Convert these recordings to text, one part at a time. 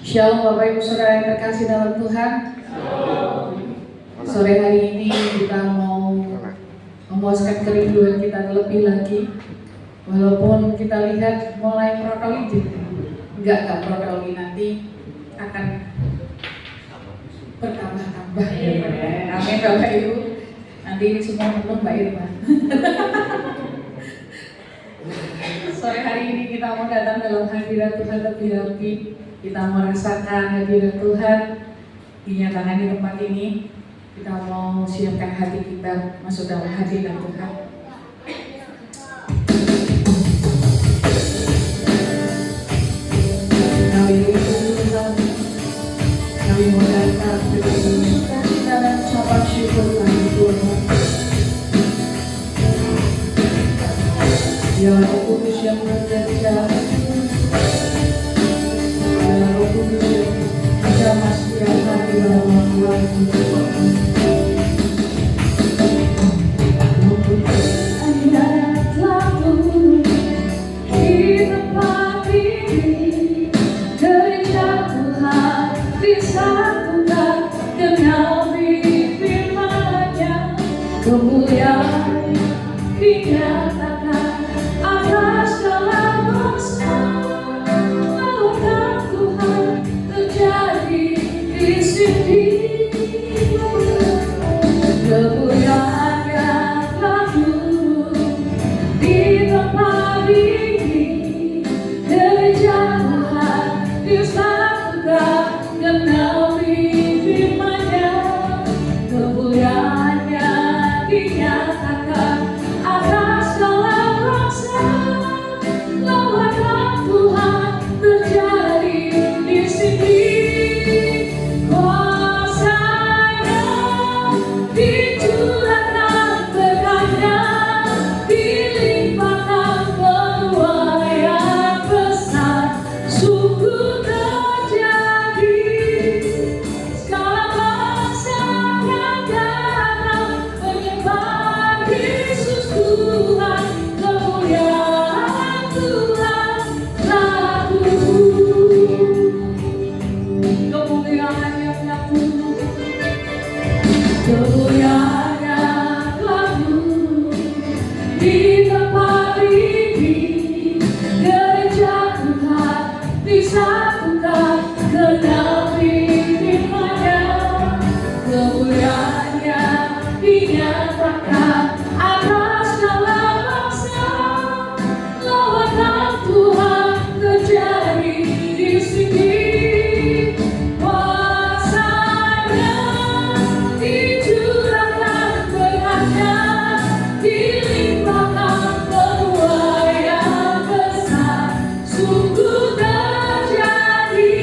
Shalom Bapak Ibu Saudara yang terkasih dalam Tuhan. Sore hari ini kita mau memuaskan kerinduan kita lebih lagi. Walaupun kita lihat mulai protologi, enggak protologi, nanti akan bertambah-tambah. Amin Bapak Ibu. Nanti ini semua penuh Mbak Irma. Sore hari ini kita mau datang dalam hadirat Tuhan lebih lagi. Kita merasakan hadirat Tuhan dinyatakan di tempat ini. Kita mau siapkan hati kita masuk dalam hadirat Tuhan. Kami mau datang dengan sukacita dan ucapan syukur bagi Tuhan. Ya Roh Kudus yang bekerja, ya Roh Kudus yang menjamah setiap hati dalam Tuhan. Kemuliaan dinyatakan atas segala bangsa, lautan Tuhan terjadi di sini. Kemuliaan-Nya telah turun di tempat ini. Gereja Tuhan disatukan genapi firman-Nya. Kemuliaan-Nya dinyatakan atas segala bangsa, lautan Tuhan terjadi di sini. Kuasa-Nya dicurahkan, berkat-Nya dilimpahkan, penuaian besar sungguh terjadi. Segala bangsa akan datang menyembah Yesus Tuhan, kemuliaan Tuhan telah turun. Kemuliaan-Nya telah turun, kemuliaan-Nya telah turun di tempat ini. Gereja Tuhan disatukan genapi firman-Nya. Kemuliaan-Nya dinyatakan atas segala bangsa, lautan Tuhan terjadi di sini. Kuasa-Nya dicurahkan, berkat-Nya dilimpahkan, penuaian besar sungguh terjadi.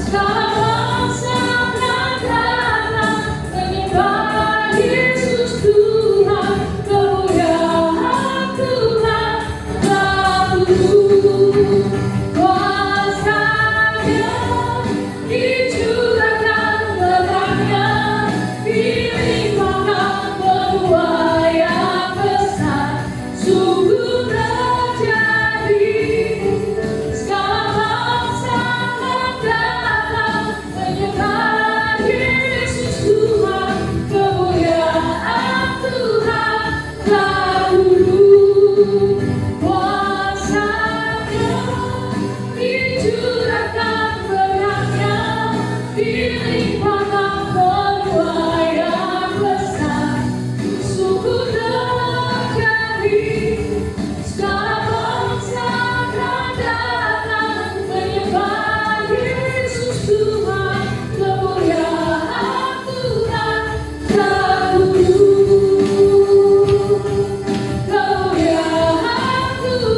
Segala bangsa akan datang menyembah Yesus Tuhan, kemuliaan Tuhan telah turun. Kuasa-Nya dicurahkan, berkat-Nya dilimpahkan, penuaian besar sungguh terjadi. Segala bangsa akan datang menyembah Yesus Tuhan, kemuliaan Tuhan telah turun. Kuasa-Nya dicurahkan, berkat-Nya dilimpahkan, penuaian besar sungguh terjadi. Segala bangsa akan datang menyembah Yesus Tuhan, kemuliaan Tuhan telah turun. Kemuliaan Tuhan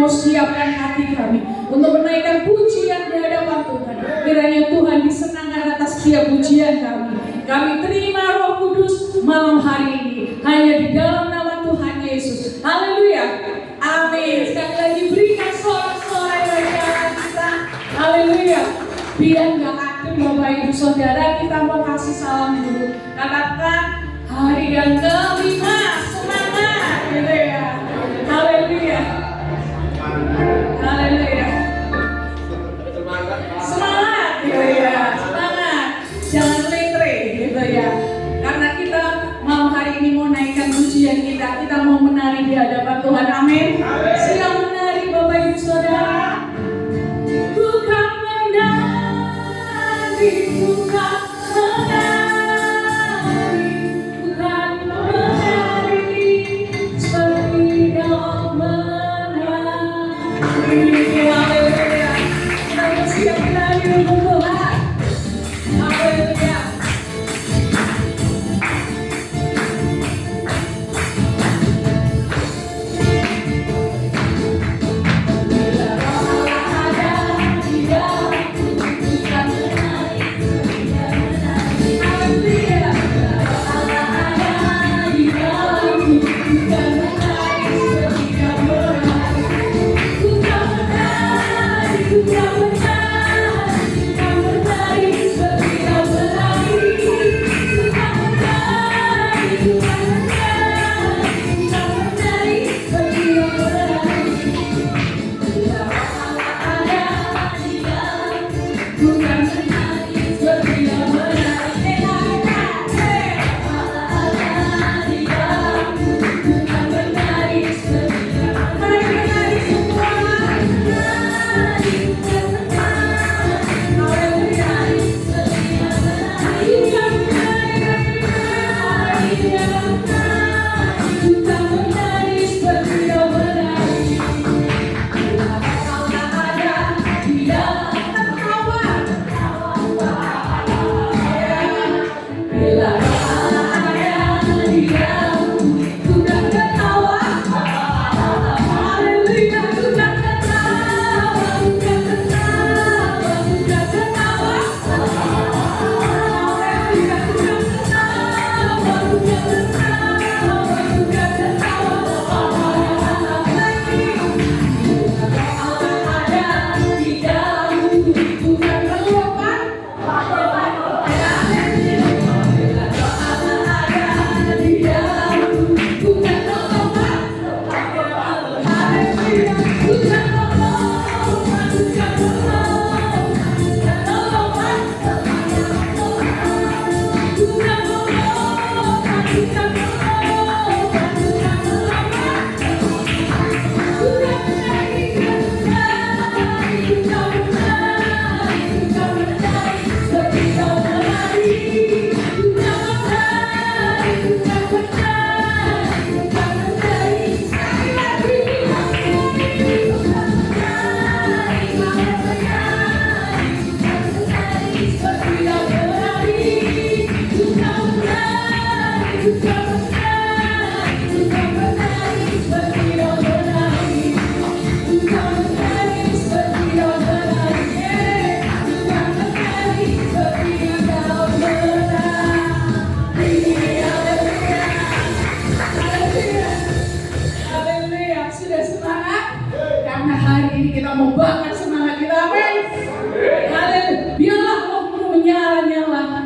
mau siapkan hati kami untuk menaikkan pujian di hadapan Tuhan. Kiranya Tuhan disenangkan atas setiap pujian kami. Kami terima Roh Kudus malam hari ini hanya di dalam nama Tuhan Yesus. Haleluya. Amin. Sekali lagi berikan sorak-sorai bagi Allah kita. Haleluya. Biar nggak aktif Bapak Ibu Saudara, kita mau kasih salam dulu. Katakan hari yang kelima, semangat gitu ya. Haleluya. Haleluya. Semangat gitu ya. Semangat. Jangan letre gitu ya. Karena kita malam hari ini mau naikkan pujian kita. Kita mau menari di hadapan Tuhan. Amin. Siap menari Bapak Ibu Saudara. Bukan menari, bukan menari, bukan menari seperti kau menari. Haleluya. Kita bersiap menari untuk Tuhan. Haleluya.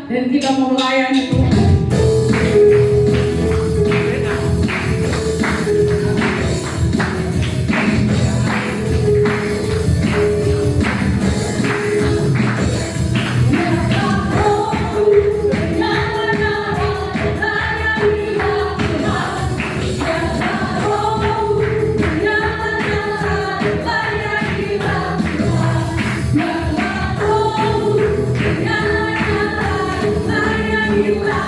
Dan kita mau melayani Tuhan. You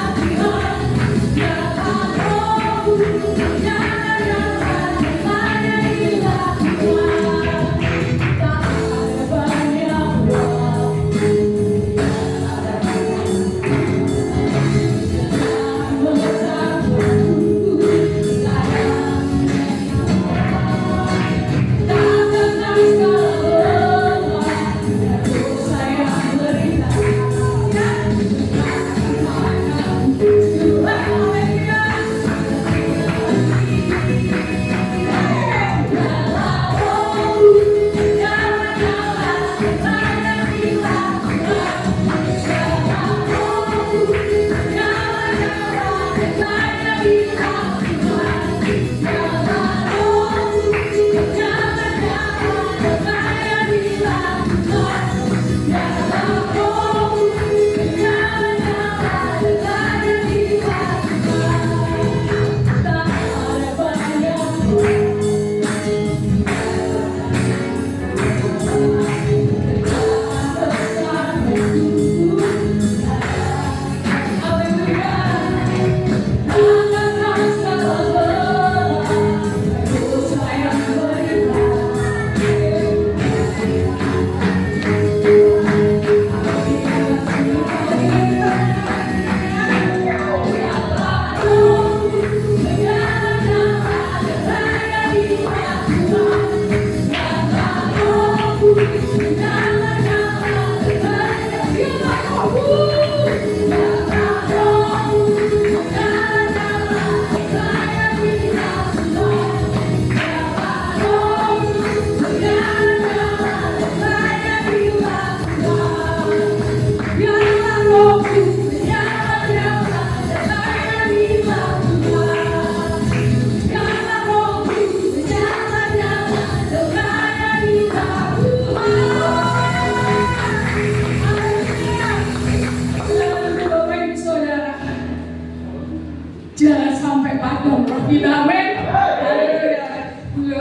Jangan sampai padam roh kita, amin. Haleluya.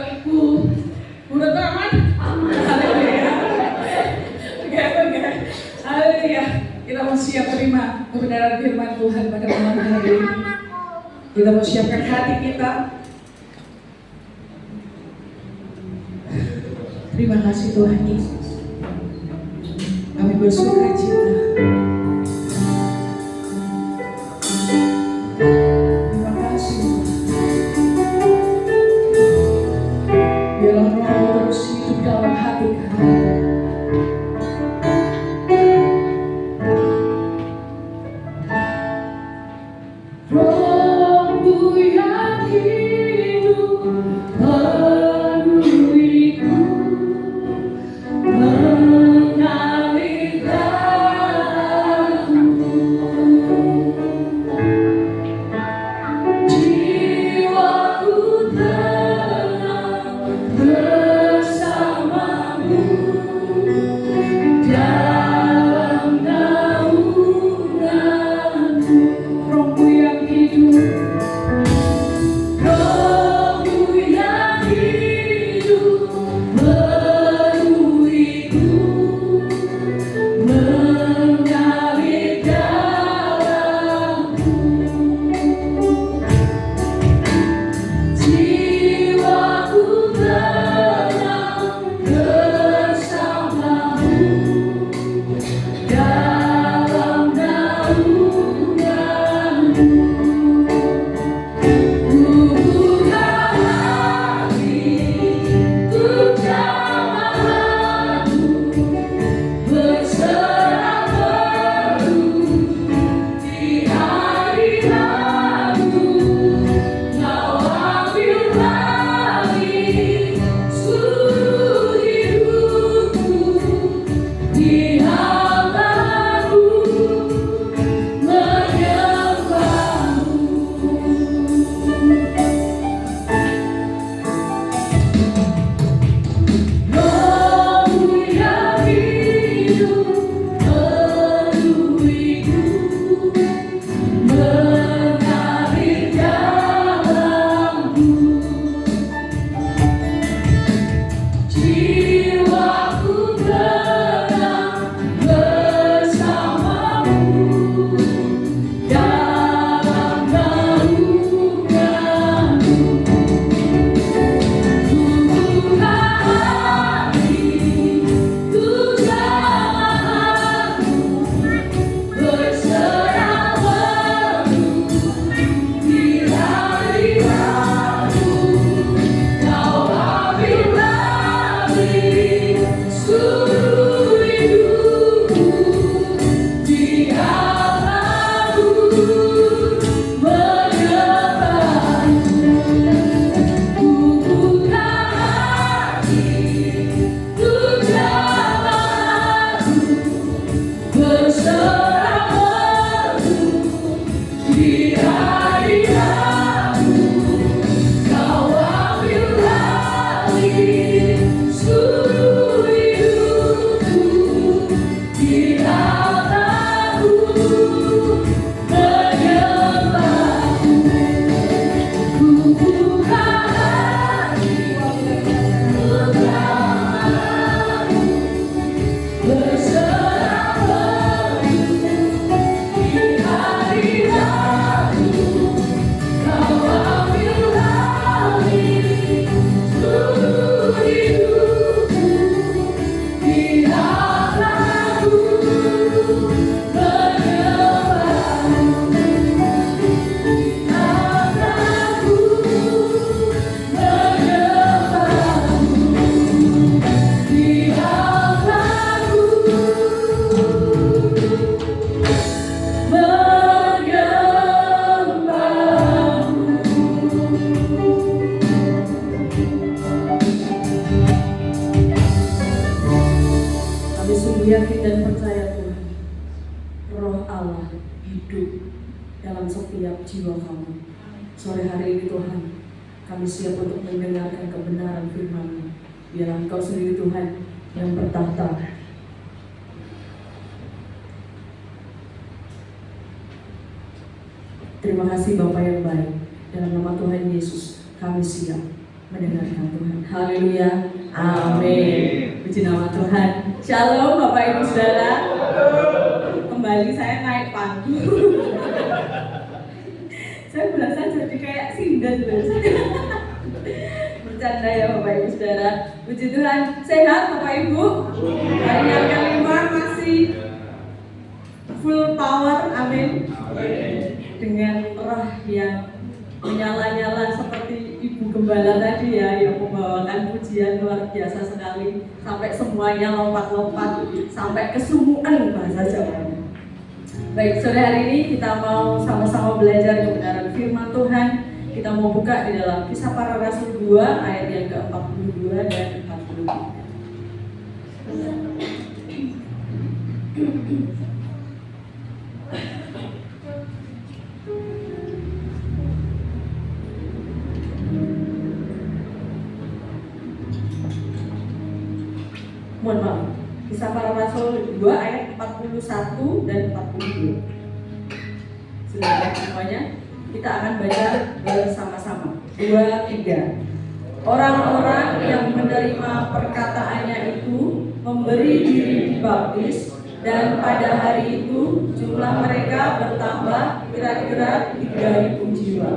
Udah tuh aman? Haleluya. Oke. Haleluya. Kita mau siap terima kebenaran firman Tuhan pada malam hari ini. Kita mau siapkan hati kita. Terima kasih Tuhan Yesus. Kami bersuka cita. Biarlah roh terus hidup dalam hati kami. Rohmu yang hidup penuhiku, mengalir dalamku. Jiwaku tenang bersamamu dalam naunganmu. Rohmu yang hidup, rohmu yang hidup penuhiku, mengalir dalamku. Jiwaku tenang bersamamu dalam naunganmu. Buka hati untuk jamaahmu, berserah penuh di hari Rabu. Kau ambil alih seluruh hidupku, di hamba-Mu menyembah-Mu. Rohmu yang hidup penuhiku, mengalir dalamku. Jiwaku tenang bersamamu dalam naunganmu. Buka hati untuk jamaahmu, berserah penuh di hari Rabu. Kau ambil alih seluruh hidupku, di hamba-Mu menyembah-Mu. Buka hati untuk jamaahmu, berserah penuh di hari Rabu. Kau ambil alih seluruh hidupku, yakin dan percaya Tuhan, Roh Allah hidup dalam setiap jiwa kami. Sore hari ini Tuhan, kami siap untuk mendengarkan kebenaran firman-Mu. Biarlah Engkau sendiri Tuhan yang bertahta. Terima kasih Bapa yang baik. Dalam nama Tuhan Yesus, kami siap mendengarkan Tuhan. Haleluya. Amin. Puji nama Tuhan. Shalom Bapak Ibu Saudara. Kembali saya naik panggung. Saya berasa jadi kayak sindan. Bercanda ya Bapak Ibu Saudara. Puji Tuhan. Sehat Bapak Ibu? Hari yang kelima masih full power. Amin. Dengan roh yang menyala-nyala seperti Ibu Gembala tadi ya, yang membawakan pujian luar biasa sekali, sampai semuanya lompat-lompat, sampai kesumuan bahasa Jawa. Baik, sore hari ini kita mau sama-sama belajar kebenaran firman Tuhan. Kita mau buka di dalam Kisah Para Rasul 2 ayat yang ke-42 dan 43. Mohon maaf, Kisah Para Rasul 2 ayat 41 dan 42. Silakan semuanya. Kita akan baca bersama-sama. 2, 3. Orang-orang yang menerima perkataannya itu memberi diri dibaptis, dan pada hari itu jumlah mereka bertambah kira-kira 3.000 jiwa.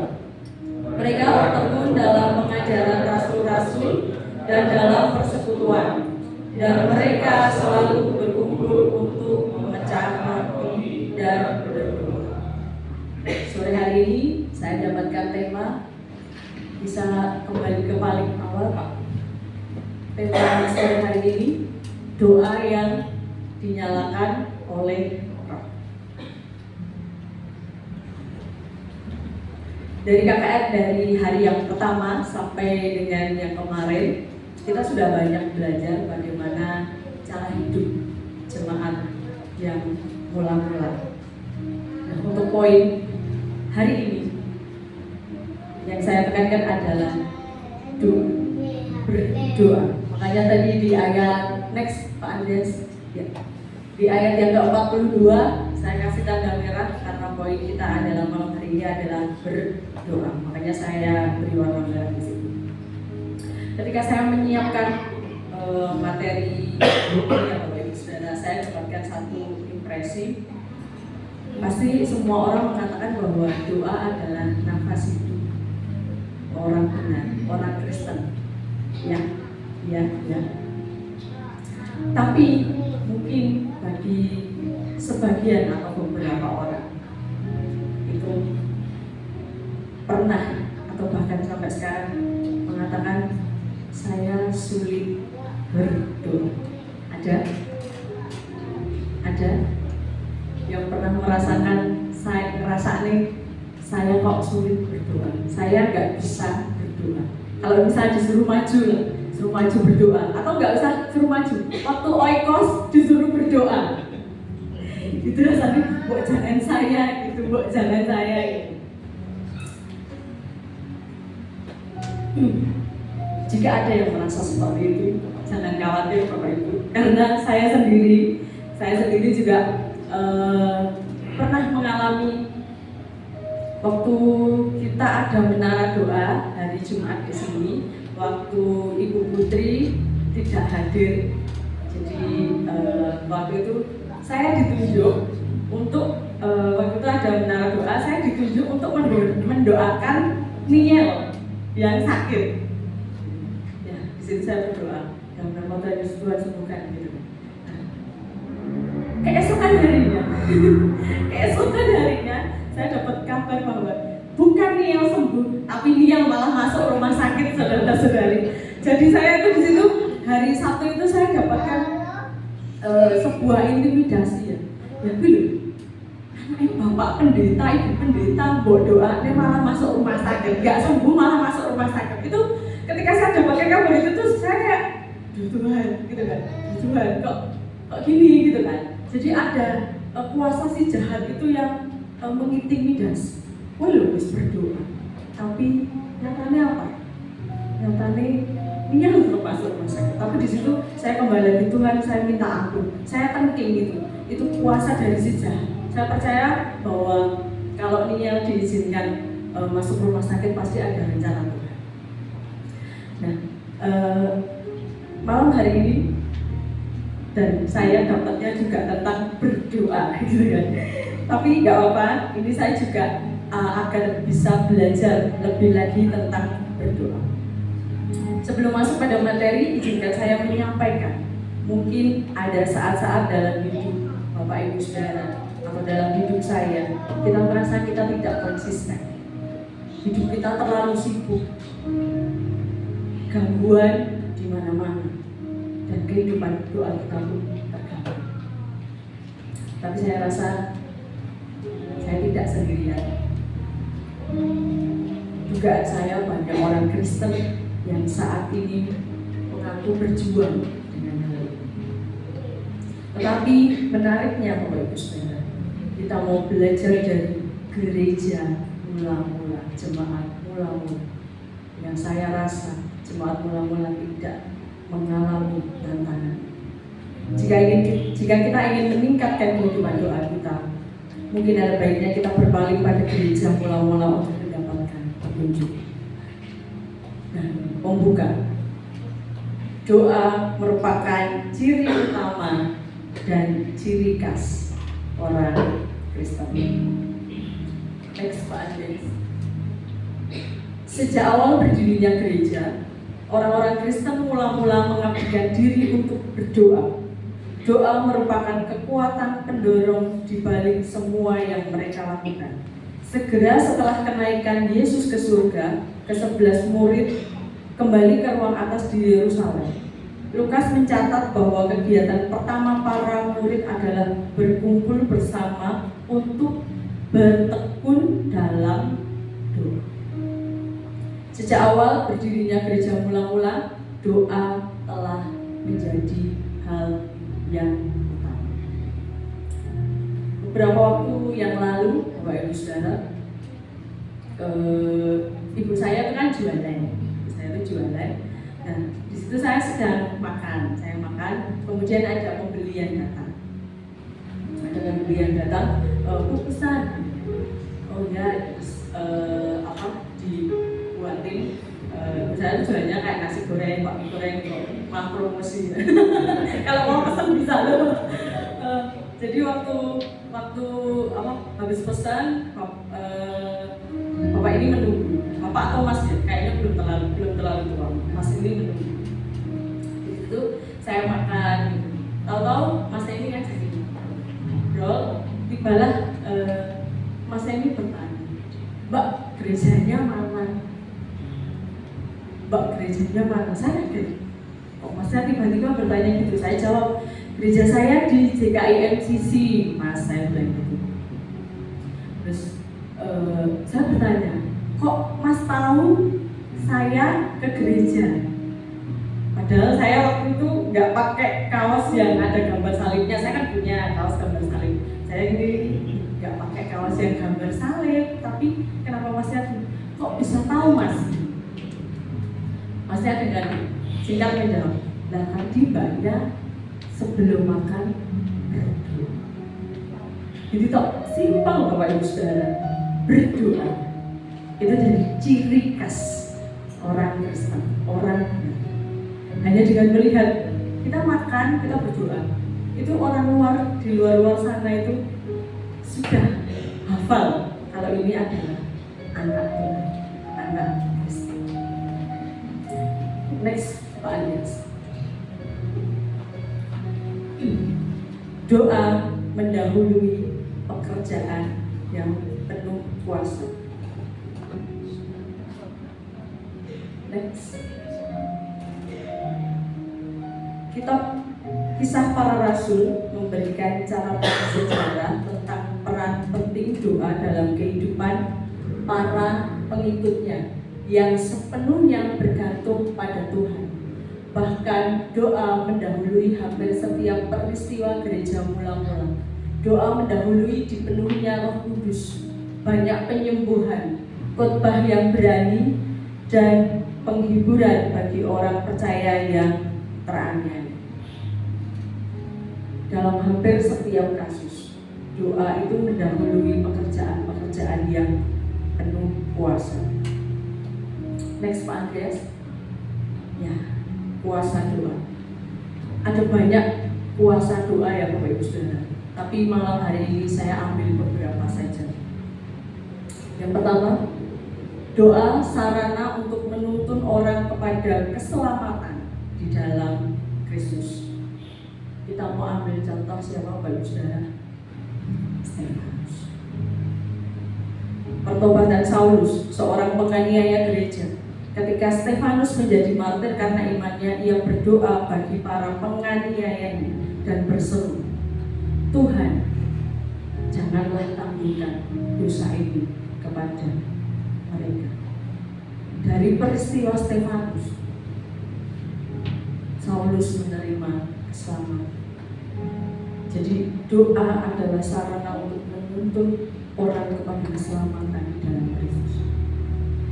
Mereka bertekun dalam pengajaran rasul-rasul dan dalam persekutuan. Dan mereka selalu berkumpul untuk memecah roti dan berdoa. Sore hari ini saya dapatkan tema, bisa kembali ke paling awal Pak. Tema sore hari ini, doa yang dinyalakan oleh roh. Dari KKR, dari hari yang pertama sampai dengan yang kemarin, kita sudah banyak belajar bagaimana cara hidup jemaat yang mula-mula. Nah, untuk poin hari ini yang saya tekankan adalah berdoa. Makanya tadi di ayat next Pak Andes, ya, di ayat yang ke-42 saya kasih tanda merah karena poin kita adalah malam hari ini adalah berdoa. Makanya saya beri warna merah di sini. Ketika saya menyiapkan materi ya Bapak Ibu Saudara, saya dapatkan satu impresi. Pasti semua orang mengatakan bahwa doa adalah nafas hidup orang benar, orang Kristen. Ya. Tapi mungkin bagi sebagian atau beberapa orang itu pernah atau bahkan sampai sekarang mengatakan saya sulit berdoa. Ada yang pernah merasakan saya ngerasa nih saya kok sulit berdoa, saya nggak bisa berdoa. Kalau misalnya disuruh maju berdoa, atau nggak usah suruh maju, waktu oikos disuruh berdoa, itu rasanya buat jangan saya gitu, buat jangan saya gitu. Jika ada yang merasa seperti itu, jangan khawatir Bapak Ibu, karena saya sendiri juga pernah mengalami waktu kita ada menara doa hari Jumat di sini, waktu Ibu Putri tidak hadir. Jadi waktu itu saya ditunjuk untuk waktu itu ada menara doa, saya ditunjuk untuk mendoakan Niel yang sakit. Ya, di situ saya berdoa, dalam nama Tuhan Yesus Tuhan sembuhkan gitu. Keesokan harinya saya dapat kabar bahwa bukan Niel sembuh, tapi Niel malah masuk rumah sakit, saudara-saudari. Jadi saya itu di situ hari Sabtu itu saya dapatkan sebuah intimidasi ya. Ya belum. Bapak pendeta, ibu pendeta, doa, dia malah masuk rumah sakit, nggak sembuh malah masuk rumah sakit. Itu ketika saya dapatkan kabar itu tuh saya kayak, Tuhan, gitu kan, Tuhan kok kok gini gitu kan. Jadi ada kuasa si jahat itu yang mengintimidasi. Wah lu wis berdoa, tapi nyatanya apa? Nyatanya ini harus masuk rumah sakit. Tapi di situ saya kembali lagi, Tuhan saya minta ampun, saya tengking gitu. Itu kuasa dari si jahat. Saya percaya bahwa kalau Nia diizinkan masuk rumah sakit pasti ada rencana Tuhan. Nah, malam hari ini dan saya dapatnya juga tentang berdoa gitu kan. Tapi nggak apa-apa, ini saya juga agar bisa belajar lebih lagi tentang berdoa. Sebelum masuk pada materi, izinkan saya menyampaikan, mungkin ada saat-saat dalam hidup Bapak Ibu Saudara atau dalam hidup saya, kita merasa kita tidak konsisten. Hidup kita terlalu sibuk, gangguan di mana-mana, dan kehidupan doa kita pun terganggu. Tapi saya rasa saya tidak sendirian. Dugaan saya banyak orang Kristen yang saat ini mengaku berjuang dengan hal ini. Tetapi menariknya Bapak Ibu Saudara, kita mau belajar dari gereja mula-mula, jemaat mula-mula, yang saya rasa jemaat mula-mula tidak mengalami tantangan. Jika kita ingin meningkatkan kehidupan doa kita, mungkin ada baiknya kita berpaling pada gereja mula-mula untuk mendapatkan petunjuk dan pembuka. Doa merupakan ciri utama dan ciri khas orang Kristen. Next, Pak Andres. Sejak awal berdirinya gereja, orang-orang Kristen mula-mula mengabdikan diri untuk berdoa. Doa merupakan kekuatan pendorong di balik semua yang mereka lakukan. Segera setelah kenaikan Yesus ke surga, ke-11 murid kembali ke ruang atas di Yerusalem. Lukas mencatat bahwa kegiatan pertama para murid adalah berkumpul bersama untuk bertekun dalam doa. Sejak awal berdirinya gereja mula-mula, doa telah menjadi hal yang utama. Beberapa waktu yang lalu, Bapak Ibu Saudara, ibu saya itu kan jualan. Saya itu jualan. Nah, di situ saya sedang makan. Saya makan, kemudian ada pembelian datang. Bu pesan. Oh ya, dibuatin. Saya jualnya kayak nasi goreng, bakmi goreng, malah promosi. Kalau mau pesan bisa loh. Jadi waktu habis pesan, bapak ini menunggu. Bapak atau mas ya, kayaknya belum terlalu tua. Mas ini menunggu. Di situ saya makan. Tahu-tahu mas ini ngajak gini. Bro, tibalah mas ini bertanya, Mbak, gerejanya mana? Mbak, gerejanya mana? Saya kaget. Kok masnya tiba-tiba bertanya gitu? Saya jawab, gereja saya di JKI MCC, mas, saya bilang gitu. Terus saya bertanya, kok mas tahu saya ke gereja? Padahal saya waktu itu nggak pakai kaos yang ada gambar salibnya. Saya kan punya kaos gambar salib. Saya ini nggak pakai kaos yang gambar salib. Tapi kenapa masnya kok bisa tahu mas? Masnya dengan singkat menjawab, nah tadi mbaknya sebelum makan berdoa. Jadi toh simpel Bapak Ibu Saudara, berdoa itu jadi ciri khas orang Kristen, orang hanya dengan melihat kita makan, kita berdoa. Itu orang luar di luar sana itu sudah hafal kalau ini adalah anak Tuhan, anak Kristen. Next, Pak Andreas. Doa mendahului pekerjaan yang penuh kuasa. Next. Kitab Kisah Para Rasul memberikan catatan sejarah tentang peran penting doa dalam kehidupan para pengikutnya yang sepenuhnya bergantung pada Tuhan. Bahkan doa mendahului hampir setiap peristiwa gereja mula-mula. Doa mendahului dipenuhinya Roh Kudus, banyak penyembuhan, khotbah yang berani, dan penghiburan bagi orang percaya yang teraniaya. Dalam hampir setiap kasus, doa itu mendahului pekerjaan-pekerjaan yang penuh kuasa. Next Pak Andreas. Ya, kuasa doa. Ada banyak kuasa doa ya Bapak Ibu Saudara. Tapi malam hari ini saya ambil beberapa saja. Yang pertama, doa sarana untuk menuntun orang kepada keselamatan di dalam Kristus. Kita mau ambil contoh siapa Bapak Ibu Saudara? Stefanus. Pertobatan Saulus, seorang penganiaya gereja. Ketika Stefanus menjadi martir karena imannya, ia berdoa bagi para penganiayanya dan berseru, Tuhan, janganlah tangguhkan dosa ini kepada mereka. Dari peristiwa Stefanus, Saulus menerima keselamatan. Jadi doa adalah sarana untuk menuntun orang kepada keselamatan di dalam Kristus.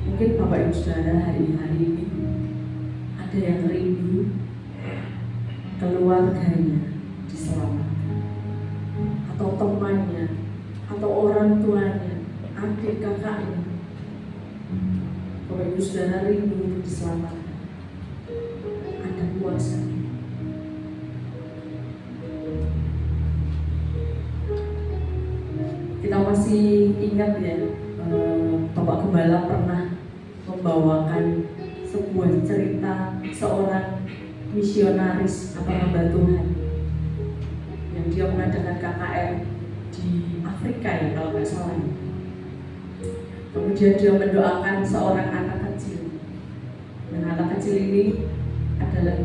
Mungkin Bapak Ibu Saudara hari ini ada yang rindu keluarganya diselamatkan, atau temannya, atau orang tuanya, adik kakaknya. Bapak Ibu Saudara rindu untuk diselamatkan. Ada kuasa. Kita masih ingat ya, Bapak Gembala pernah membawakan sebuah cerita seorang misionaris atau hamba Tuhan yang dia mengadakan KKR di Afrika ya kalau nggak salah. Kemudian dia mendoakan seorang anak kecil. Dan anak kecil ini adalah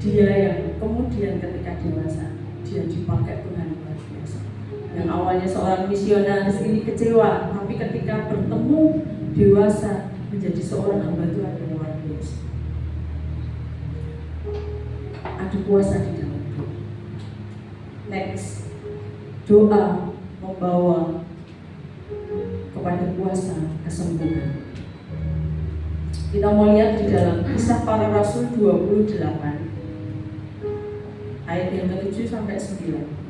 dia yang kemudian ketika dewasa dia dipakai Tuhan luar biasa. Yang awalnya seorang misionaris ini kecewa, tapi ketika bertemu dewasa menjadi seorang hamba Tuhan yang luar biasa. Ada kuasa di dalam doa. Next, doa membawa kepada kuasa kesembuhan. Kita mau lihat di dalam Kisah Para Rasul 28 ayat yang ke-7 sampai 9.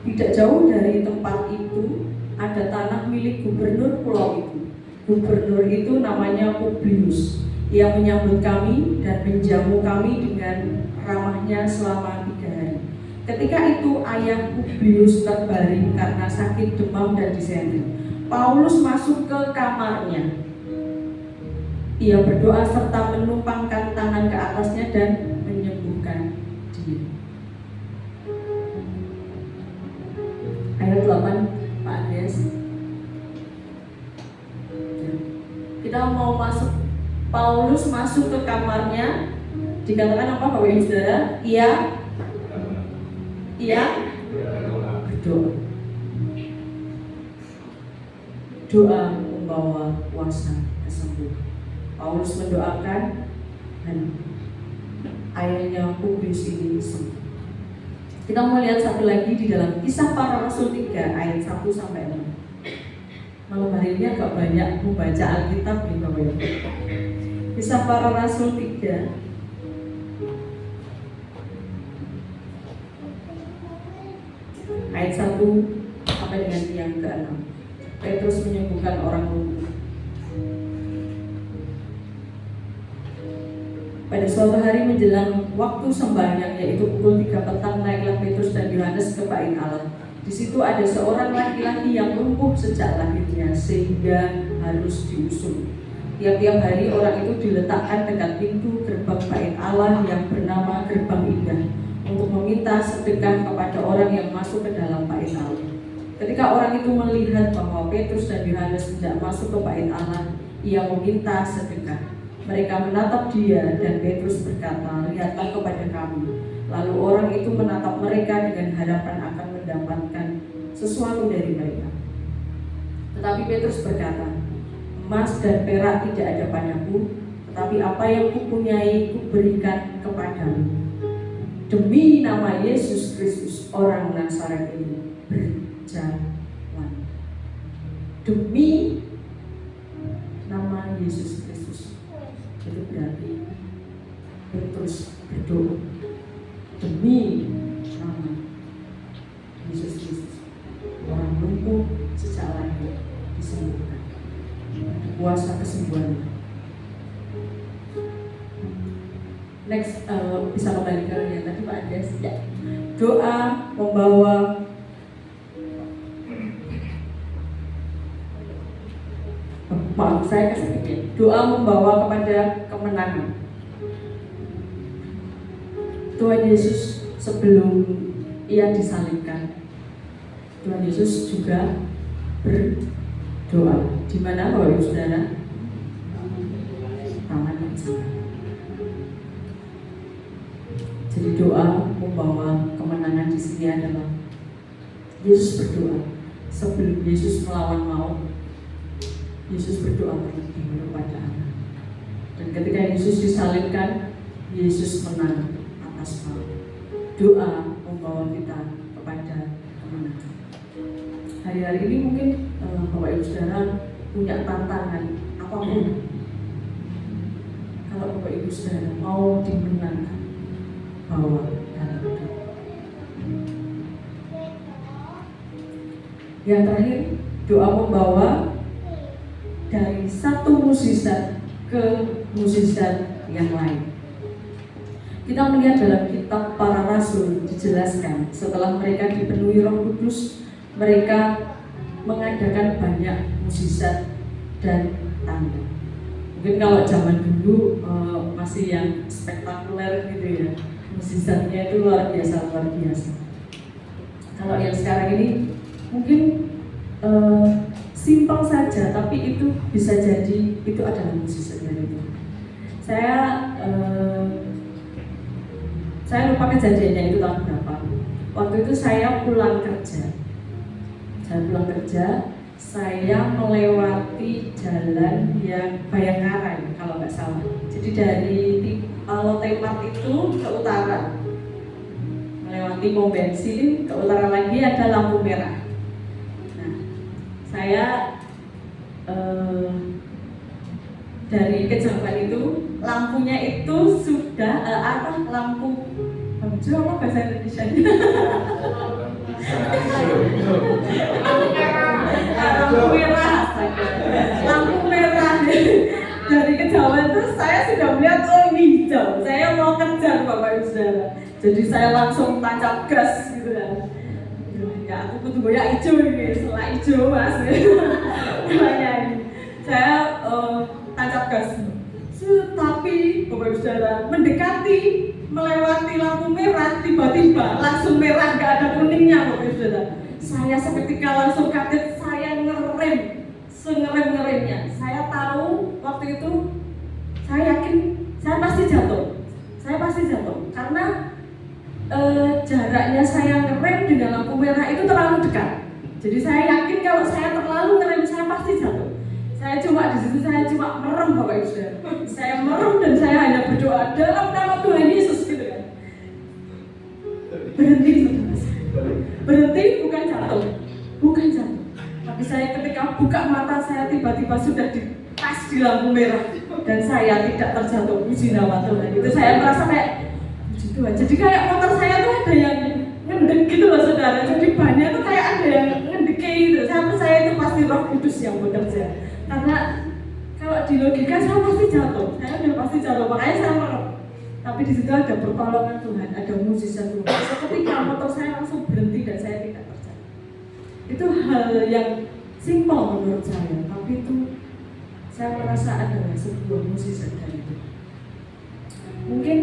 Tidak jauh dari tempat itu ada tanah milik gubernur pulau itu. Gubernur itu namanya Publius. Ia menyambut kami dan menjamu kami dengan ramahnya selama 3 hari. Ketika itu ayah Publius terbaring karena sakit demam dan disentri. Paulus masuk ke kamarnya. Ia berdoa serta menumpangkan tangan ke atasnya dan menyembuhkan dia. Ayat 8, Pak Andreas. Kita mau masuk. Paulus masuk ke kamarnya. Dikatakan apa Bapak Ibu Saudara? Ia berdoa. Doa membawa kuasa kesembuhan. Paulus mendoakan dan ayahnya Publius ini sembuh. Kita mau lihat satu lagi di dalam Kisah Para Rasul 3 ayat 1 sampai 6. Malam hari ini agak banyak membaca Alkitab nih Bapak Ibu. Kisah Para Rasul 3 ayat 1 sampai dengan yang ke-6. Petrus menyembuhkan orang lumpuh. Pada suatu hari menjelang waktu sembahyang, yaitu pukul 3 petang, naiklah Petrus dan Yohanes ke bait Allah. Di situ ada seorang laki-laki yang lumpuh sejak lahirnya, sehingga harus diusung. Tiap-tiap hari orang itu diletakkan dekat pintu gerbang bait Allah yang bernama Gerbang Indah, untuk meminta sedekah kepada orang yang masuk ke dalam bait Allah. Ketika orang itu melihat bahwa Petrus dan Yohanes tidak masuk ke bait Allah, ia meminta sedekah. Mereka menatap dia dan Petrus berkata, lihatlah kepada kami. Lalu orang itu menatap mereka dengan harapan akan mendapatkan sesuatu dari mereka. Tetapi Petrus berkata, emas dan perak tidak ada padaku, tetapi apa yang kupunyai kuberikan kepadamu. Demi nama Yesus Kristus orang Nazaret ini, berjalan. Demi nama Yesus Kristus. Itu berarti Petrus berdoa demi nama Yesus Kristus. Orang lumpuh sejak lahir disembuhkan. Kuasa kesembuhan. Next, bisa kembali ke yang tadi Pak Andreas. Ya. Doa membawa maaf saya kesedikit. Doa membawa kepada kemenangan. Tuhan Yesus sebelum ia disalibkan, Tuhan Yesus juga berdoa. Di mana Bapak Ibu Saudara? Tangan yang sama. Jadi doa membawa kemenangan di sini adalah Yesus berdoa sebelum Yesus melawan maut. Yesus berdoa terlebih kepada Allah. Dan ketika Yesus disalibkan, Yesus menang atas maut. Doa membawa kita kepada kemenangan. Hari-hari ini mungkin Bapak Ibu Saudara punya tantangan apapun. Kalau Bapak Ibu Saudara mau dimenangkan, bawa dalam doa. Yang terakhir, doa membawa dari satu mukjizat ke mukjizat yang lain. Kita melihat dalam kitab Para Rasul dijelaskan setelah mereka dipenuhi Roh Kudus, mereka mengadakan banyak mukjizat dan tanda. Mungkin kalau zaman dulu masih yang spektakuler gitu ya, mukjizatnya itu luar biasa. Kalau yang sekarang ini mungkin simpel saja, tapi itu bisa jadi itu adalah mukjizat dari Tuhan. Saya lupa kejadiannya itu tahun berapa. Waktu itu saya pulang kerja. Saya melewati jalan yang Bayangkara kalau nggak salah. Jadi dari Lotemart itu ke utara, melewati pom bensin, ke utara lagi ada lampu merah. Nah, saya dari kejauhan itu lampunya itu sudah lampu hijau apa bahasa Indonesia? Lampu merah. Dari kejauhan itu saya sudah melihat ini hijau. Saya mau kejar Bapak Ibu Saudara. Jadi saya langsung tancap gas gitu kan. Ya aku kudu goyak hijau ini, setelah hijau mas. Saya tancap gas. Tapi Bapak Ibu Saudara mendekati, melewati lampu merah, tiba-tiba langsung merah, gak ada kuningnya Bapak Ibu Saudara. Saya seketika langsung kaget, saya ngerem, sengerem-ngeremnya. Saya tahu waktu itu, saya yakin saya pasti jatuh. Karena jaraknya saya ngerem dengan lampu merah itu terlalu dekat. Jadi saya yakin kalau saya terlalu ngerem, saya pasti jatuh. Saya cuma merem Bapak Ibu Saudara. Saya merem dan saya hanya berdoa dalam nama Tuhan Yesus gitu kan. Berhenti bukan jatuh. Tapi saya ketika buka mata saya tiba-tiba sudah pas di lampu merah dan saya tidak terjatuh. Puji nama Tuhan. Itu saya merasa kayak puji Tuhan. Jadi kayak motor saya tuh ada yang ngendek gitu loh saudara. Jadi bannya tuh kayak ada yang ngendek gitu. Saya percaya itu pasti Roh Kudus yang bekerja. Karena kalau di logika saya pasti jatuh. Makanya saya merem. Tapi di situ ada pertolongan Tuhan, ada mukjizat Tuhan. Seketika motor saya langsung berhenti dan saya tidak terjatuh. Itu hal yang simpel menurut saya, tapi itu saya merasa adalah sebuah mukjizat dari Tuhan. Mungkin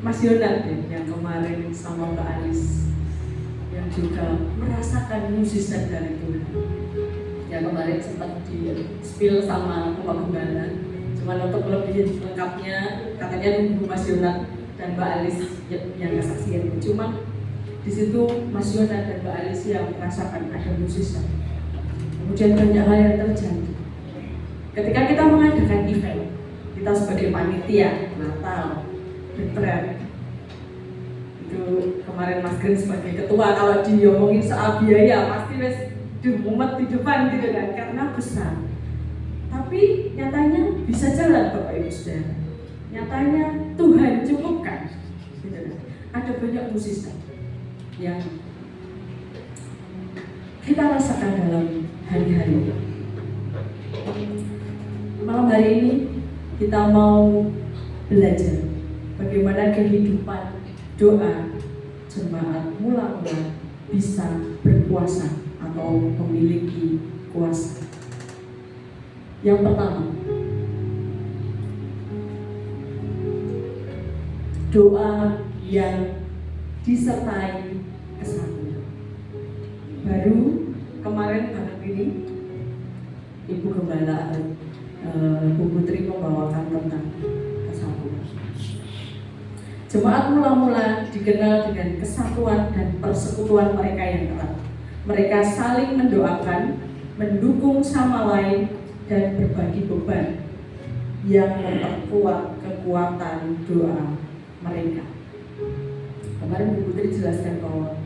Mas Yonan yang kemarin sama Mbak Alis yang juga merasakan mukjizat dari Tuhan. Yang kemarin sempat di-spill sama Bapak Gembala. Cuma untuk lebih lengkapnya katanya nunggu Mas Yonan dan Mbak Alis yang kesaksian. Cuma Di situ Mas Yona dan Mbak Alicia merasakan ada mukjizat. Kemudian banyak hal yang terjadi. Ketika kita mengadakan event, kita sebagai panitia Natal, Betren, itu kemarin Mas Green sebagai ketua, kalau diomongin soal biaya pasti wes mumet di depan gitu kan, karena besar. Tapi nyatanya bisa jalan Bapak Ibu Saudara. Nyatanya Tuhan cukupkan. Gitu kan. Ada banyak mukjizat yang kita rasakan dalam hari-hari. Malam hari ini kita mau belajar bagaimana kehidupan doa jemaat mula-mula bisa berkuasa atau memiliki kuasa. Yang pertama, doa yang disertai kesatuan. Baru kemarin banget ini Ibu Gembala Bu Putri membawakan tentang kesatuan. Jemaat mula-mula dikenal dengan kesatuan dan persekutuan mereka yang erat. Mereka saling mendoakan, mendukung sama lain, dan berbagi beban yang memperkuat kekuatan doa mereka. Kemarin Bu Putri jelaskan bahwa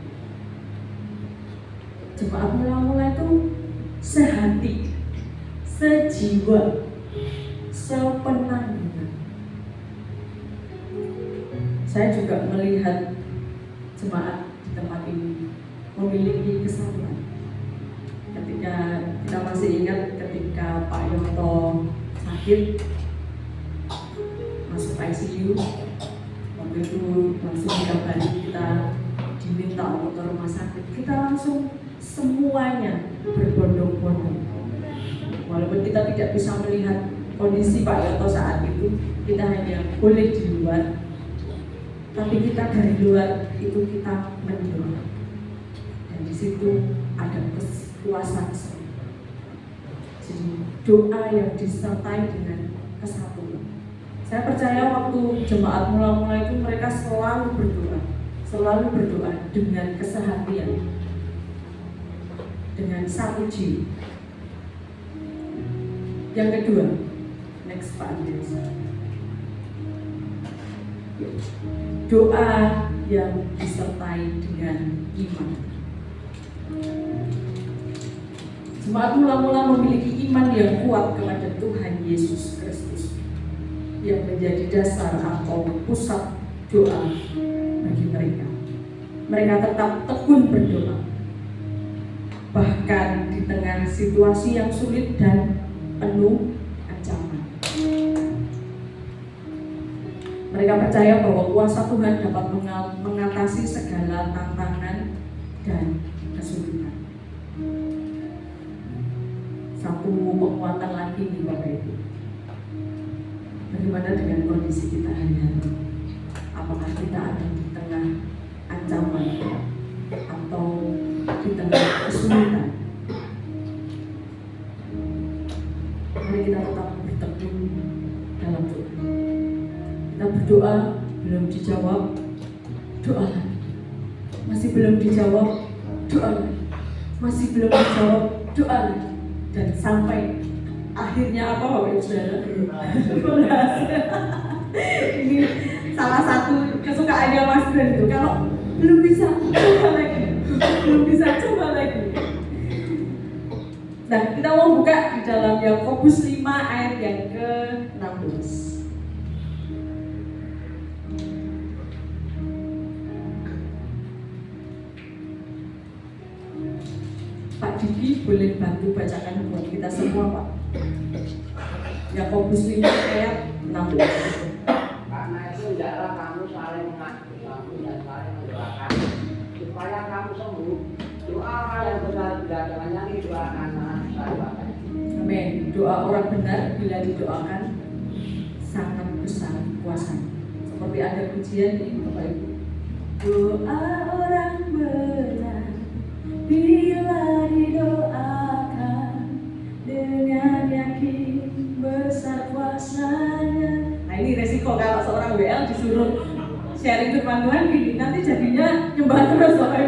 jemaat mula-mula itu sehati, sejiwa, sepenanggungan. Saya juga melihat jemaat di tempat ini memiliki kesatuan. Ketika kita masih ingat ketika Pak Yoto sakit masuk ICU, waktu itu langsung dikabari kita diminta untuk ke rumah sakit, kita langsung semuanya berbondong-bondong. Walaupun kita tidak bisa melihat kondisi Pak Yoto saat itu, kita hanya boleh di luar, tapi kita dari luar itu kita mendoa. Dan di situ ada kuasa kesatuan. Jadi doa yang disertai dengan kesatuan. Saya percaya waktu jemaat mula-mula itu mereka selalu berdoa dengan kesehatian, dengan satu jiwa. Yang kedua, next Pak Andreas. Doa yang disertai dengan iman. Jemaat mula-mula memiliki iman yang kuat kepada Tuhan Yesus Kristus yang menjadi dasar atau pusat doa bagi mereka. Mereka tetap tekun berdoa, bahkan di tengah situasi yang sulit dan penuh ancaman. Mereka percaya bahwa kuasa Tuhan dapat mengatasi segala tantangan dan kesulitan. Satu penguatan lagi nih Bapak Ibu. Bagaimana dengan kondisi kita hari-hari? Apakah kita ada di tengah ancaman atau di tengah kesulitan? Mari kita tetap bertekun dalam doa. Kita berdoa, belum dijawab, doa lagi. Masih belum dijawab, doa lagi. Masih belum dijawab, doa lagi. Dan sampai akhirnya apa Bapak Ibu Saudara? Ini salah satu kesukaannya Mas Bren itu. Kalau belum bisa, coba lagi. Belum bisa, coba lagi. Nah, kita mau buka di dalam Yakobus 5 ayat yang ke-16. Pak Diki boleh bantu bacakan buat kita semua Pak. Yakobus 5 ayat 16. Karena itu hendaklah kamu saling mengasihi dan saling mendoakan supaya kamu sembuh. Doa orang yang benar tidak dengan didoakan sahabat. Amin. Doa orang benar bila didoakan sangat besar kuasanya. Seperti ada pujian ini Bapak Ibu. Doa orang benar bila didoakan dengan yakin besar kuasanya. Nah ini resiko kalau seorang WL disuruh sharing firman Tuhan gini, nanti jadinya nyembah terus Bapak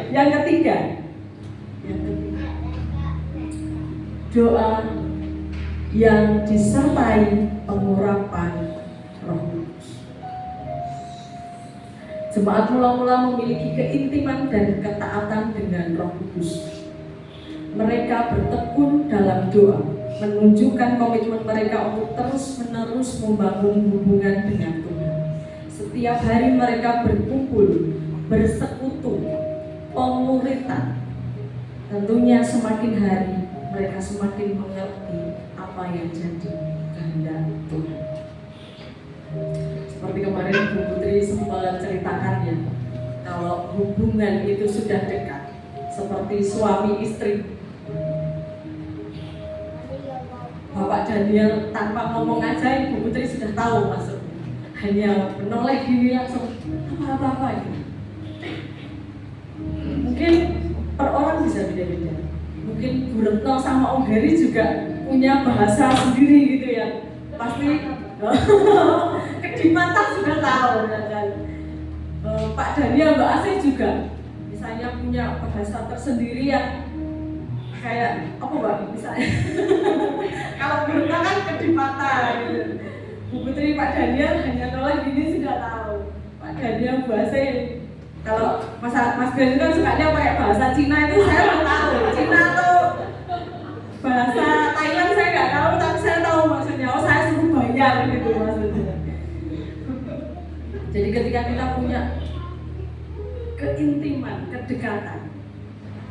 Yang ketiga, doa yang disertai pengurapan Roh Kudus. Jemaat mula-mula memiliki keintiman dan ketaatan dengan Roh Kudus. Mereka bertekun dalam doa, menunjukkan komitmen mereka untuk terus-menerus membangun hubungan dengan Tuhan. Setiap hari mereka berkumpul, bersekutu, pemuritan. Tentunya semakin hari mereka semakin mengerti apa yang jadi kehendak Tuhan. Seperti kemarin Bu Putri sempat ceritakan ya, kalau hubungan itu sudah dekat, seperti suami istri. Bapak Daniel tanpa ngomong aja Ibu Putri sudah tahu maksudnya. Hanya menoleh diri langsung apa-apa itu. Mungkin per orang bisa beda-beda. Mungkin Bu Retno sama Om Heri juga punya bahasa sendiri gitu ya. Pasti kedipatan sudah tahu ya kan. Pak Daniel, Mbak Asih juga misalnya punya bahasa tersendiri yang kayak apa Mbak misalnya. Kalau Bu Retno kan kedipatan gitu. Bu Putri, Pak Daniel hanya noleh gini sudah tahu. Pak Daniel bahasa kalau Mas Glenn kan sukanya pakai bahasa Cina itu saya nggak tahu. Cina tuh bahasa Thailand saya nggak tahu, tapi saya tahu maksudnya. Oh saya suruh bayar gitu maksudnya. Jadi ketika kita punya keintiman, kedekatan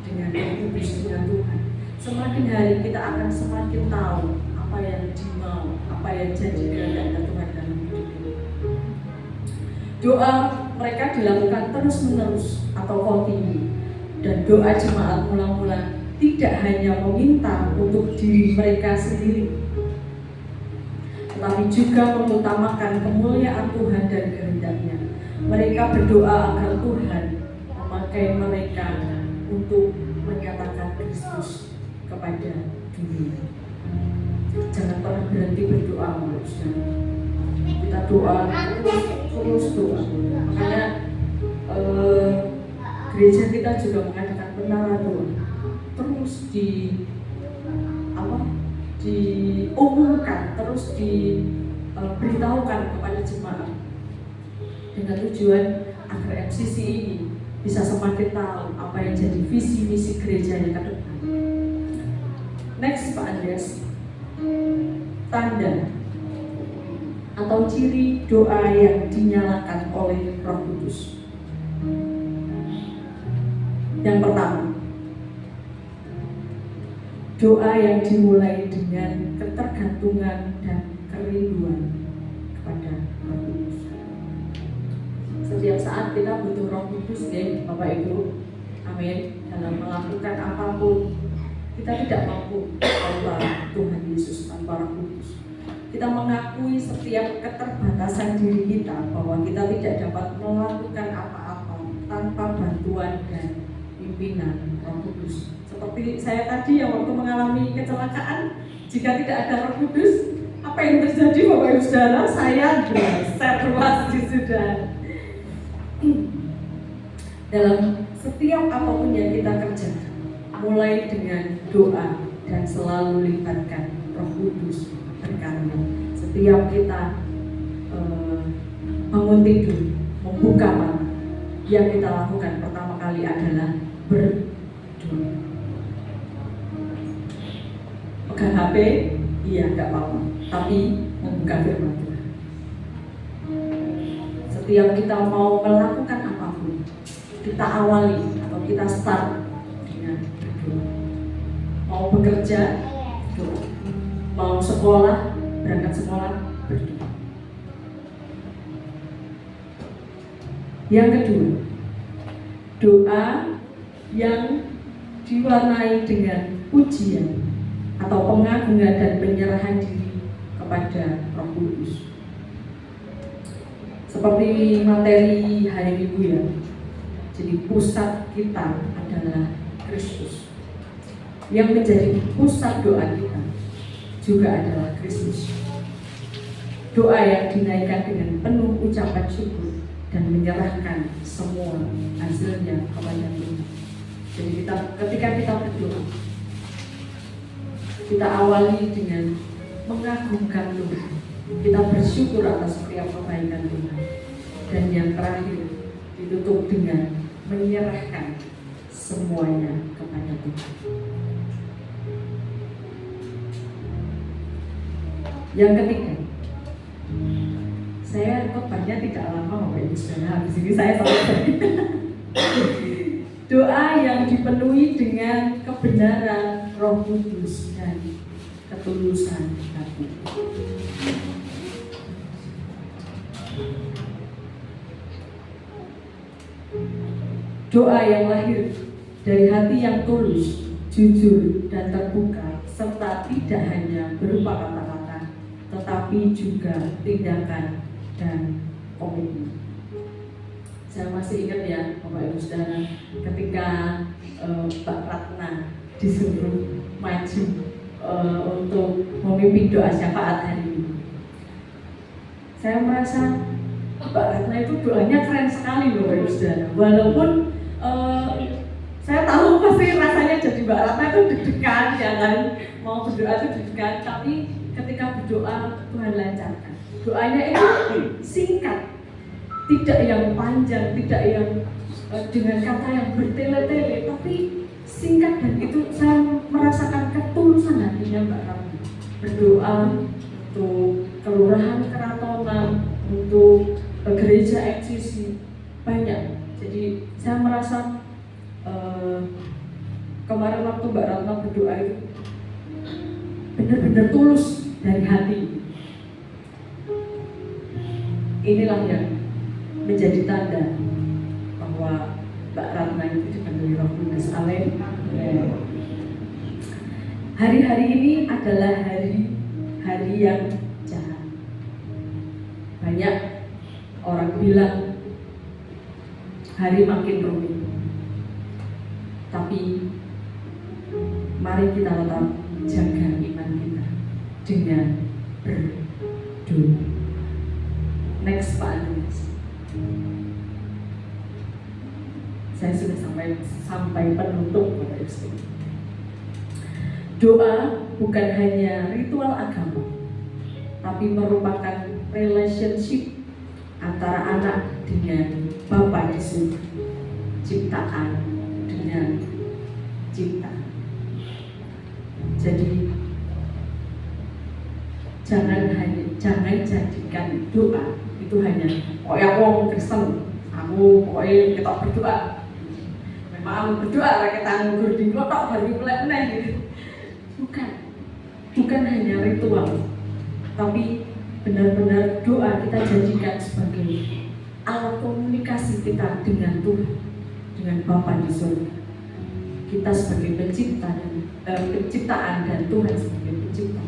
dengan Kudus, dengan Tuhan, semakin hari kita akan semakin tahu apa yang dimau, apa yang jadi kehendak Tuhan dalam hidup kita. Doa mereka dilakukan terus-menerus atau kontinu, dan doa jemaat mula-mula tidak hanya meminta untuk diri mereka sendiri, tetapi juga mengutamakan kemuliaan Tuhan dan kehendaknya. Mereka berdoa agar Tuhan memakai mereka untuk menyatakan Kristus kepada dunia. Jangan pernah berhenti berdoa, saudara. Kita doa terus doa. Makanya gereja kita juga mengadakan menara doa. Terus diumumkan, terus diberitahukan kepada jemaat dengan tujuan agar MCC ini bisa semakin tahu apa yang jadi visi misi gerejanya ke depan. Next Pak Andreas, tanda atau ciri doa yang dinyalakan oleh Roh Kudus. Yang pertama, doa yang dimulai dengan ketergantungan dan kerinduan kepada Roh Kudus. Setiap saat kita butuh Roh Kudus ya Bapak Ibu, amin. Dalam melakukan apapun kita tidak mampu tanpa Tuhan Yesus, tanpa Roh Kudus. Kita mengakui setiap keterbatasan diri kita bahwa kita tidak dapat melakukan apa-apa tanpa bantuan dan pimpinan Roh Kudus. Seperti saya tadi yang waktu mengalami kecelakaan, jika tidak ada Roh Kudus, apa yang terjadi Bapak Ibu Saudara? Saya berseter pasti sudah. Dalam setiap apapun yang kita kerjakan, mulai dengan doa dan selalu libatkan Roh Kudus berkarya. Setiap kita bangun tidur, membuka mata, yang kita lakukan pertama kali adalah berdoa. Pegang HP, iya nggak apa-apa, tapi membuka firman Tuhan. Setiap kita mau melakukan apapun, kita awali atau kita start dengan berdoa. Mau bekerja, doa. Mau sekolah, berangkat sekolah, berdoa. Yang kedua, doa yang diwarnai dengan pujian atau pengagungan dan penyerahan diri kepada Roh Kudus. Seperti materi hari Minggu ya. Jadi pusat kita adalah Kristus. Yang menjadi pusat doa kita juga adalah Kristus. Doa yang dinaikkan dengan penuh ucapan syukur dan menyerahkan semua hasilnya kepada Tuhan. Jadi ketika kita berdoa, kita awali dengan mengagungkan Tuhan. Kita bersyukur atas setiap kebaikan Tuhan. Dan yang terakhir, ditutup dengan menyerahkan semuanya kepada Tuhan. Yang ketiga, saya khotbahnya tidak lama Bapak Ibu Saudara, habis ini saya selesai. Doa yang dipenuhi dengan kebenaran Roh Kudus dan ketulusan hati. Doa yang lahir dari hati yang tulus, jujur, dan terbuka, serta tidak hanya berupa kata-kata, tetapi juga tindakan dan komitmen. Saya masih ingat ya, Bapak Ibu Saudara, ketika Mbak Ratna disuruh maju untuk memimpin doa syafaat hari ini. Saya merasa Mbak Ratna itu doanya keren sekali Bapak Ibu Saudara. Walaupun saya tahu pasti rasanya jadi Mbak Ratna itu deg-degan, ya kan, mau berdoa itu deg-degan, tapi ketika berdoa Tuhan lancarkan. Doanya itu singkat, tidak yang panjang, tidak yang dengan kata yang bertele-tele, tapi singkat, dan itu saya merasakan ketulusan hatinya Mbak Ratna. Berdoa untuk kelurahan Keratonan, untuk gereja XCC, banyak. Jadi saya merasa kemarin waktu Mbak Ratna berdoa itu benar-benar tulus dari hati. Inilah yang menjadi tanda bahwa Mbak Ratna itu dipenuhi Roh Kudus. Amin. Hari-hari ini adalah hari yang jahat. Banyak orang bilang hari makin rumit. Tapi mari kita tetap jaga iman kita dengan berdoa. Next Pak Andreas. Saya sudah sampai penutup Bapak Ibu. Doa bukan hanya ritual agama, tapi merupakan relationship antara anak dengan Bapa di surga, ciptaan dengan cinta. Jadi jangan jadikan doa itu hanya pokoknya aku Kristen, aku pokoknya kita berdoa. Memang berdoa lah kita ngugur di kotak baru mulai gitu. Bukan hanya ritual, tapi benar-benar doa kita jadikan sebagai alat komunikasi kita dengan Tuhan, dengan Bapa di surga. Kita sebagai penciptaan dan Tuhan sebagai pencipta.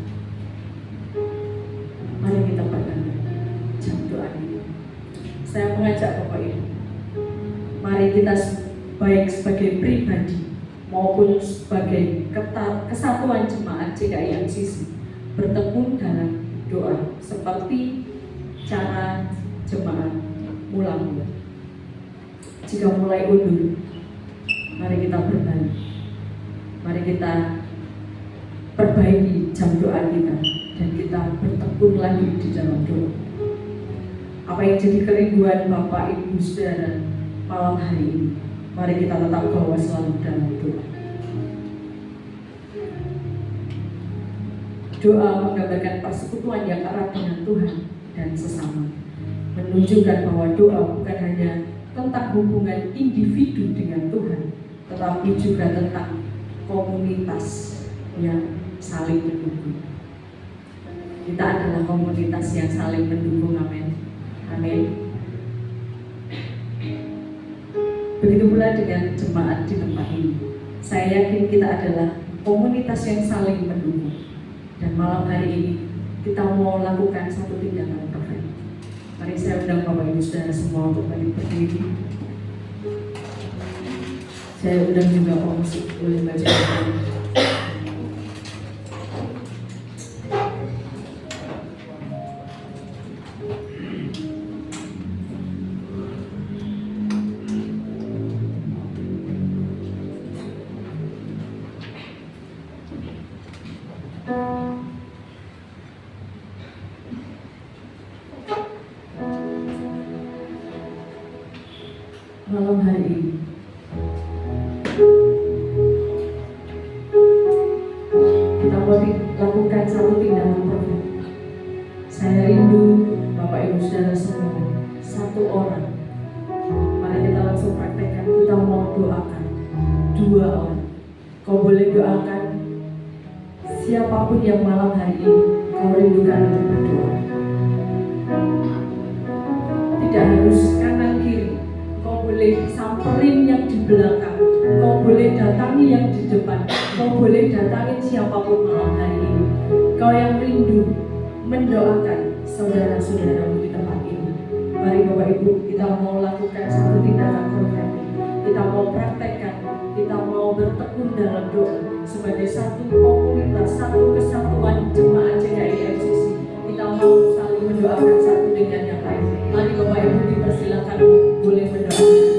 Mari kita pegang jam doa ini. Saya mengajak Bapak Ibu, mari kita baik sebagai pribadi maupun sebagai kesatuan jemaat GKI MCC bertekun dalam doa seperti cara jemaat mula-mula. Jika mulai undur, mari kita berbalik. Mari kita perbaiki jam doa kita dan kita bertekun lagi di dalam doa. Apa yang jadi kerinduan Bapak Ibu Saudara malam hari ini, mari kita tetap bawa selalu dalam doa. Doa menggambarkan persekutuan yang erat dengan Tuhan dan sesama, menunjukkan bahwa doa bukan hanya tentang hubungan individu dengan Tuhan, tetapi juga tentang komunitas yang saling mendukung. Kita adalah komunitas yang saling mendukung, amin. Amin. Begitu pula dengan jemaat di tempat ini. Saya yakin kita adalah komunitas yang saling mendukung. Dan malam hari ini kita mau lakukan satu tindakan prophet. Mari saya undang Bapak Ibu Saudara semua untuk berdiri. Saya undang juga Om Musik boleh baca. mau doakan 2 orang. Kau boleh doakan siapapun yang malam hari ini kau rindukan untuk berdoa. Tidak harus kanan kiri. Kau boleh samperin yang di belakang. Kau boleh datangi yang di depan. Kau boleh datangin siapapun malam hari ini. Kau yang rindu mendoakan saudara-saudaramu di tempat ini. Mari Bapak Ibu, kita mau lakukan satu tindakan konkret. Kita mau praktekkan, kita mau bertekun dalam doa sebagai satu komunitas, satu kesatuan jemaat GKI FCC. Kita mau saling mendoakan satu dengan yang lain. Mari Bapak Ibu dipersilakan boleh mendoakan.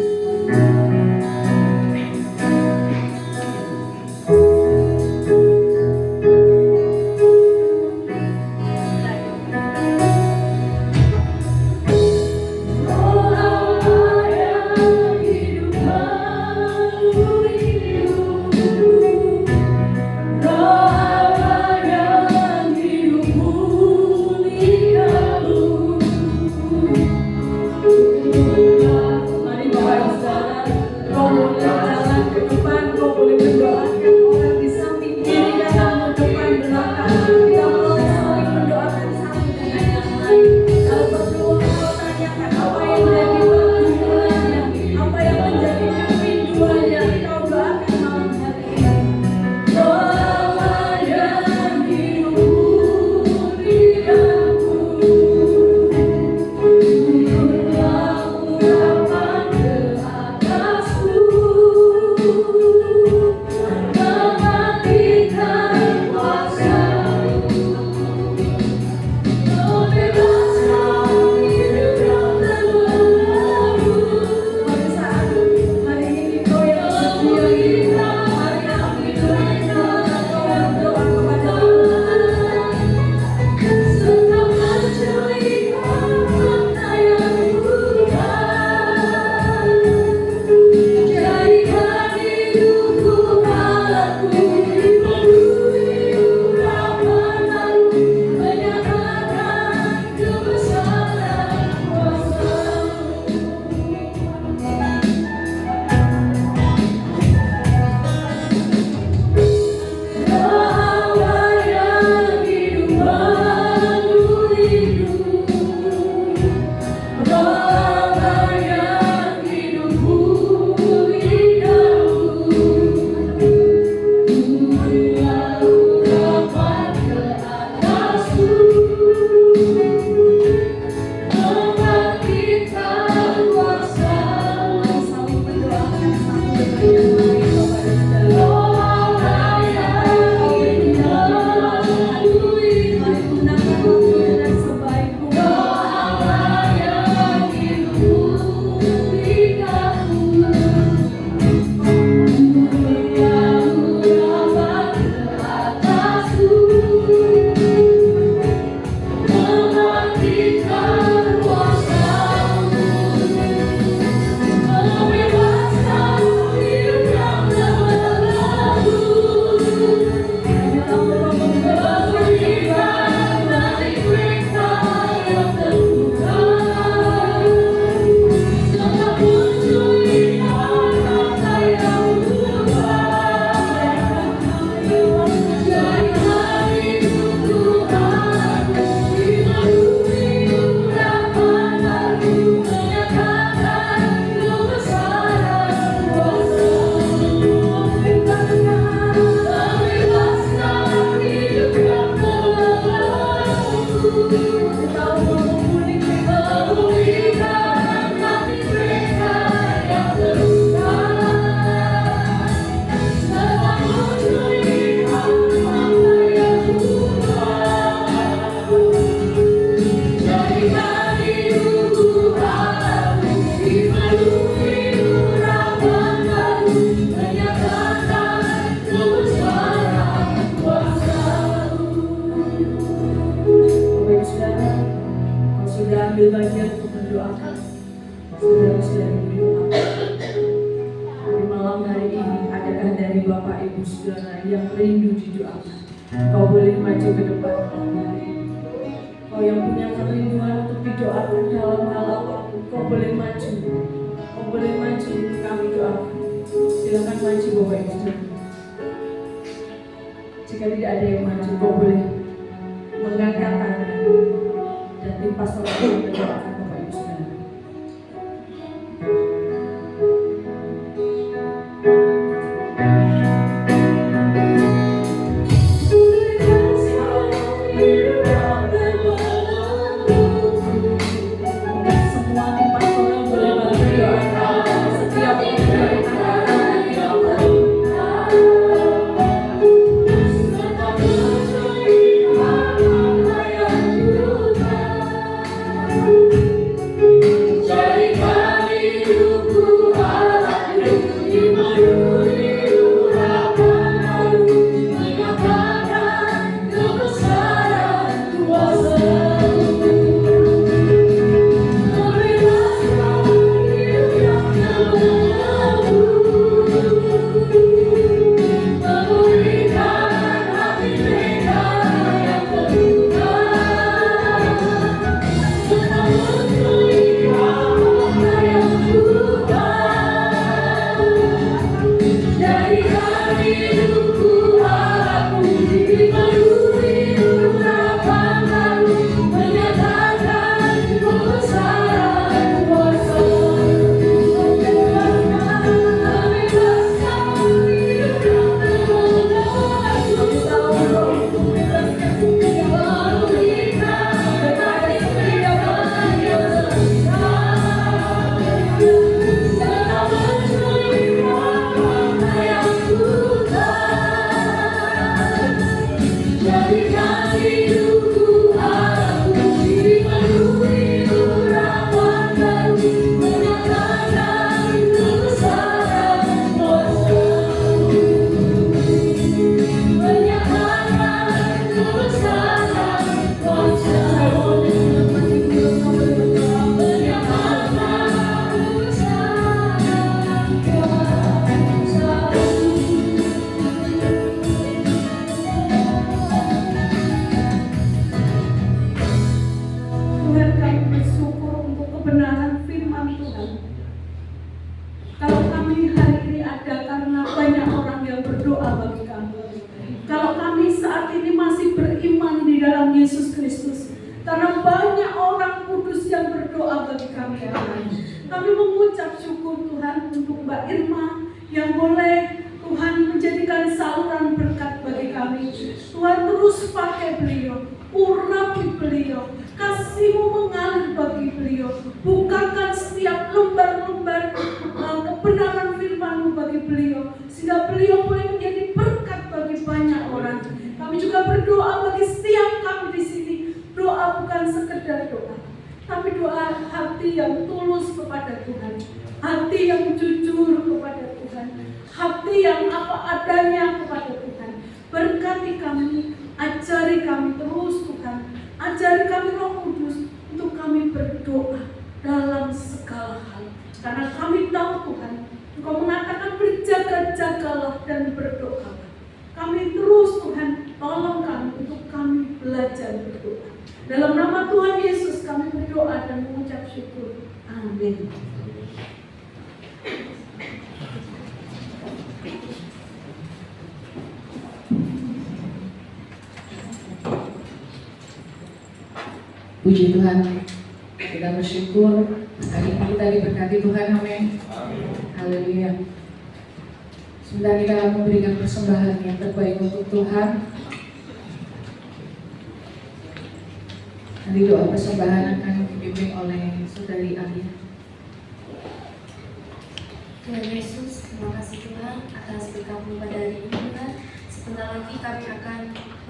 ambil bagian untuk mendoakan saudara-saudara di rumah. Di malam hari ini, adakah dari Bapak Ibu Saudara yang rindu didoakan? Kau boleh maju ke depan malam hari ini. Kau yang punya kerinduan untuk didoakan dalam hal apapun, kau boleh maju. Kau boleh maju, kami doakan. Silakan maju Bapak Ibu Saudara. Jika tidak ada yang maju, kau boleh mengangkat tangan dan tim pastoral mendoakan Bapak Ibu Saudara. Semua tim pastoral boleh bantu doakan setiap orang yang Puji Tuhan, kita bersyukur hari ini kita diberkati Tuhan, amin. Haleluya. Sebentar kita akan memberikan persembahan yang terbaik untuk Tuhan. Nanti doa persembahan akan dipimpin oleh Saudari Alia. Tuhan Yesus, terima kasih Tuhan atas berkat-Mu pada hari ini Tuhan. Sebentar lagi kami akan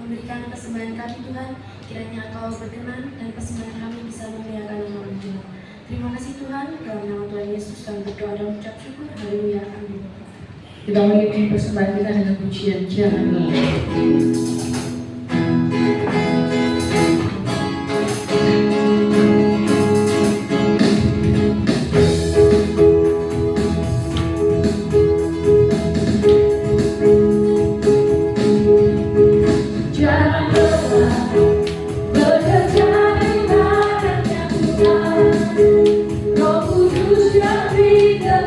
memberikan persembahan kami Tuhan. Kiranya Engkau berkenan dan persembahan kami bisa memuliakan nama Tuhan. Terima kasih Tuhan, dalam nama Tuhan Yesus kami berdoa dan mengucap syukur. Haleluya, amin. Kita mengiringi persembahan kita dengan pujian Jangan Lelah. Roh Kudus yang ringan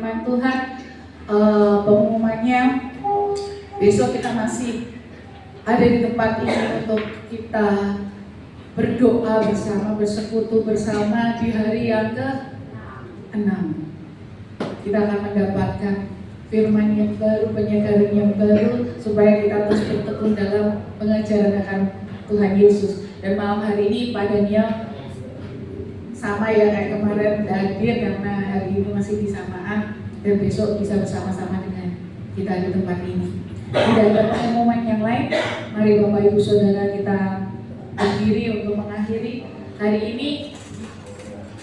firman Tuhan. Pengumumannya, besok kita masih ada di tempat ini untuk kita berdoa bersama, bersekutu bersama di hari yang ke-6. Kita akan mendapatkan firman yang baru, penyegaran yang baru, supaya kita terus bertekun dalam pengajaran akan Tuhan Yesus. Dan malam hari ini Pak Daniel sama ya kayak kemarin hadir, karena hari ini masih di samaan, dan besok bisa bersama-sama dengan kita di tempat ini. Tidak ada pengumuman yang lain, mari Bapak Ibu Saudara kita berdiri untuk mengakhiri hari ini.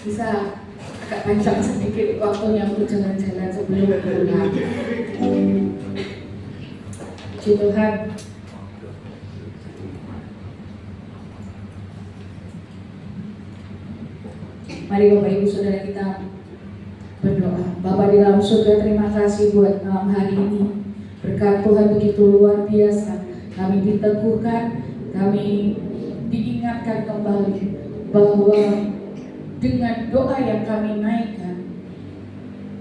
Bisa agak panjang sedikit waktunya untuk jalan-jalan sebelum pulang. Puji Tuhan. Mari Bapak Ibu Saudara kita berdoa. Bapa di dalam surga, terima kasih buat malam hari ini. Berkat Tuhan begitu luar biasa, kami diteguhkan, kami diingatkan kembali bahwa dengan doa yang kami naikkan,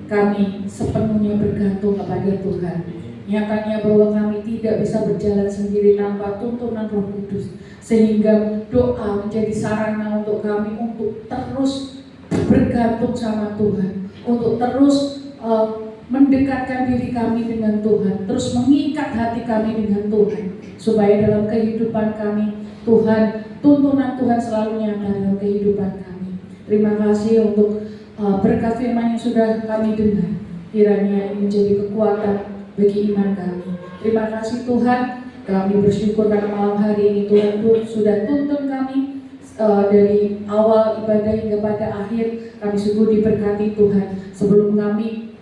kami sepenuhnya bergantung kepada Tuhan. Nyatanya bahwa kami tidak bisa berjalan sendiri tanpa tuntunan Roh Kudus, sehingga doa menjadi sarana untuk kami untuk terus bergantung sama Tuhan, untuk terus mendekatkan diri kami dengan Tuhan, terus mengikat hati kami dengan Tuhan, supaya dalam kehidupan kami Tuhan, tuntunan Tuhan selalu nyata dalam kehidupan kami. Terima kasih untuk berkat firman yang sudah kami dengar, kiranya ini menjadi kekuatan bagi iman kami. Terima kasih Tuhan, kami bersyukur karena malam hari ini Tuhan sudah tuntun kami dari awal ibadah hingga pada akhir. Kami sungguh diberkati Tuhan. Sebelum kami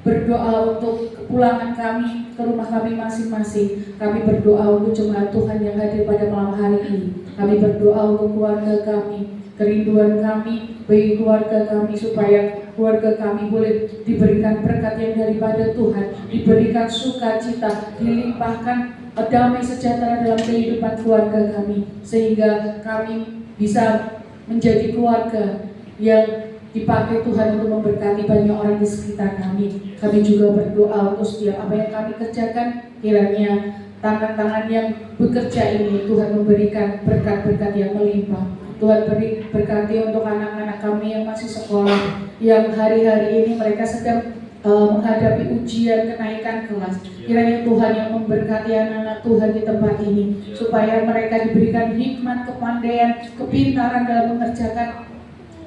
berdoa untuk kepulangan kami ke rumah kami masing-masing, kami berdoa untuk jemaat Tuhan yang hadir pada malam hari ini. Kami berdoa untuk keluarga kami, kerinduan kami bagi keluarga kami, supaya keluarga kami boleh diberikan berkat yang daripada Tuhan, diberikan sukacita, dilimpahkan damai sejahtera dalam kehidupan keluarga kami, sehingga kami bisa menjadi keluarga yang dipakai Tuhan untuk memberkati banyak orang di sekitar kami. Kami juga berdoa untuk setiap apa yang kami kerjakan, kiranya tangan-tangan yang bekerja ini Tuhan memberikan berkat-berkat yang melimpah. Tuhan beri berkati untuk anak-anak kami yang masih sekolah, yang hari-hari ini mereka sedang menghadapi ujian kenaikan kelas. Kiranya Tuhan yang memberkati anak-anak Tuhan di tempat ini, supaya mereka diberikan hikmat, kepandaian, kepintaran dalam mengerjakan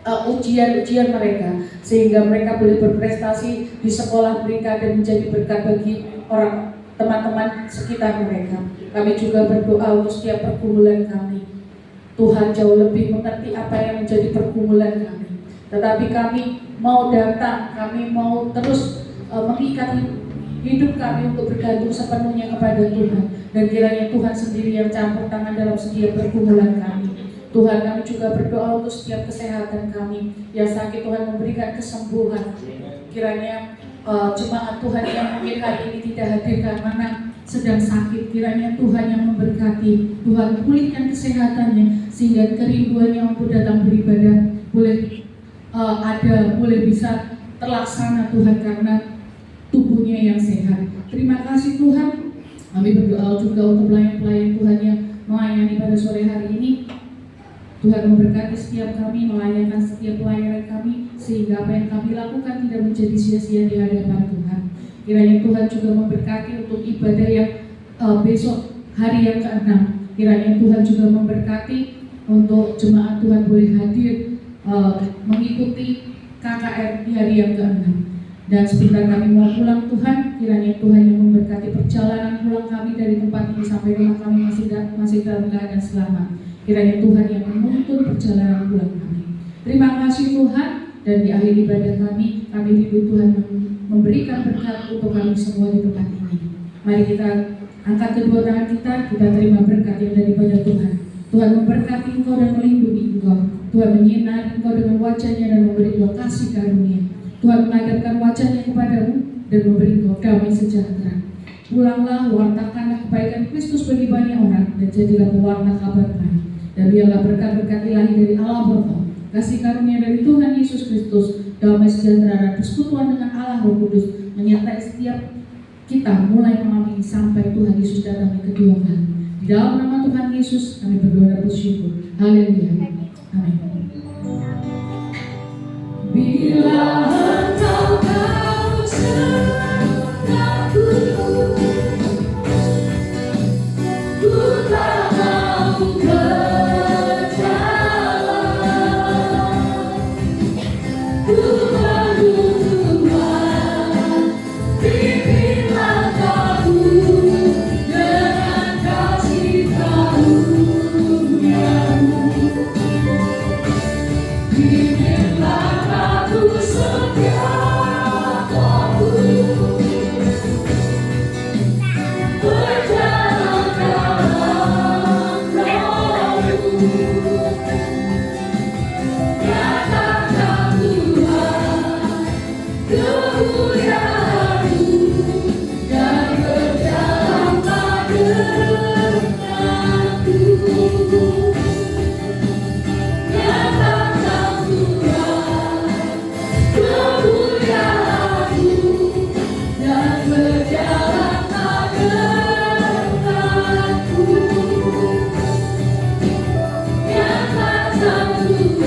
ujian-ujian mereka, sehingga mereka boleh berprestasi di sekolah mereka dan menjadi berkat bagi orang teman-teman sekitar mereka. Kami juga berdoa untuk setiap pergumulan kami. Tuhan jauh lebih mengerti apa yang menjadi pergumulan kami, tetapi kami mau datang, kami mau terus mengikat hidup kami untuk bergantung sepenuhnya kepada Tuhan, dan kiranya Tuhan sendiri yang campur tangan dalam setiap pergumulan kami. Tuhan, kami juga berdoa untuk setiap kesehatan kami yang sakit, Tuhan memberikan kesembuhan. Kiranya jemaat Tuhan yang mungkin hari ini tidak hadir karena sedang sakit, kiranya Tuhan yang memberkati, Tuhan pulihkan kesehatannya, sehingga kerinduannya untuk datang beribadah boleh boleh bisa terlaksana Tuhan, karena tubuhnya yang sehat. Terima kasih Tuhan. Kami berdoa juga untuk pelayan-pelayan Tuhan yang melayani pada sore hari ini. Tuhan memberkati setiap kami, melayani setiap pelayanan kami, sehingga apa yang kami lakukan tidak menjadi sia-sia di hadapan Tuhan. Kiranya Tuhan juga memberkati untuk ibadah yang besok hari yang ke-6. Kiranya Tuhan juga memberkati untuk jemaat Tuhan boleh hadir mengikuti KKR di hari yang ke-6. Dan sebentar kami mau pulang Tuhan, kiranya Tuhan yang memberkati perjalanan pulang kami dari tempat ini sampai rumah kami masih dalam keadaan selamat. Kiranya Tuhan yang menuntun perjalanan pulang kami. Terima kasih Tuhan, dan di akhir ibadah kami rindu Tuhan memberikan berkat untuk kami semua di tempat ini. Mari kita angkat kedua tangan kita terima berkat yang daripada Tuhan. Tuhan memberkati engkau dan melindungi engkau. Tuhan menyinari engkau dengan wajahnya dan memberi engkau kasih karunia. Tuhan menghadapkan wajahnya kepadamu dan memberi engkau damai sejahtera. Pulanglah, wartakanlah kebaikan Kristus bagi banyak orang, dan jadilah pewarta kabar baik. Dan biarlah berkat-berkat ilahi dari Allah Bapa, kasih karunia dari Tuhan Yesus Kristus, damai sejahtera dan persekutuan dengan Allah Roh Kudus menyertai setiap kita mulai malam ini sampai Tuhan Yesus datang yang kedua kali. Di dalam nama Tuhan Yesus kami berdoa dan bersyukur. Haleluya. Amin. Bila engkau sertaku, ku tak mau berjalan, ku membutuhkan pimpin langkahku dengan kasih karunia-Mu. Pimpin langkahku setiap waktu, berjalan dalam Roh-Mu. Nyatakan Tuhan kemuliaan-Mu dan berjalanlah denganku. Nyatakan Tuhan kemuliaan-Mu dan berjalanlah denganku. Nyatakan Tuhan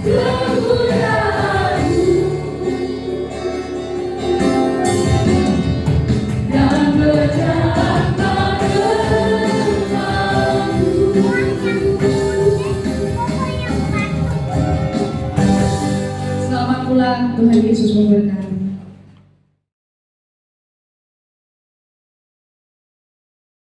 kemuliaan-Mu dan berjalanlah denganku. Selamat pulang, Tuhan Yesus memberkati.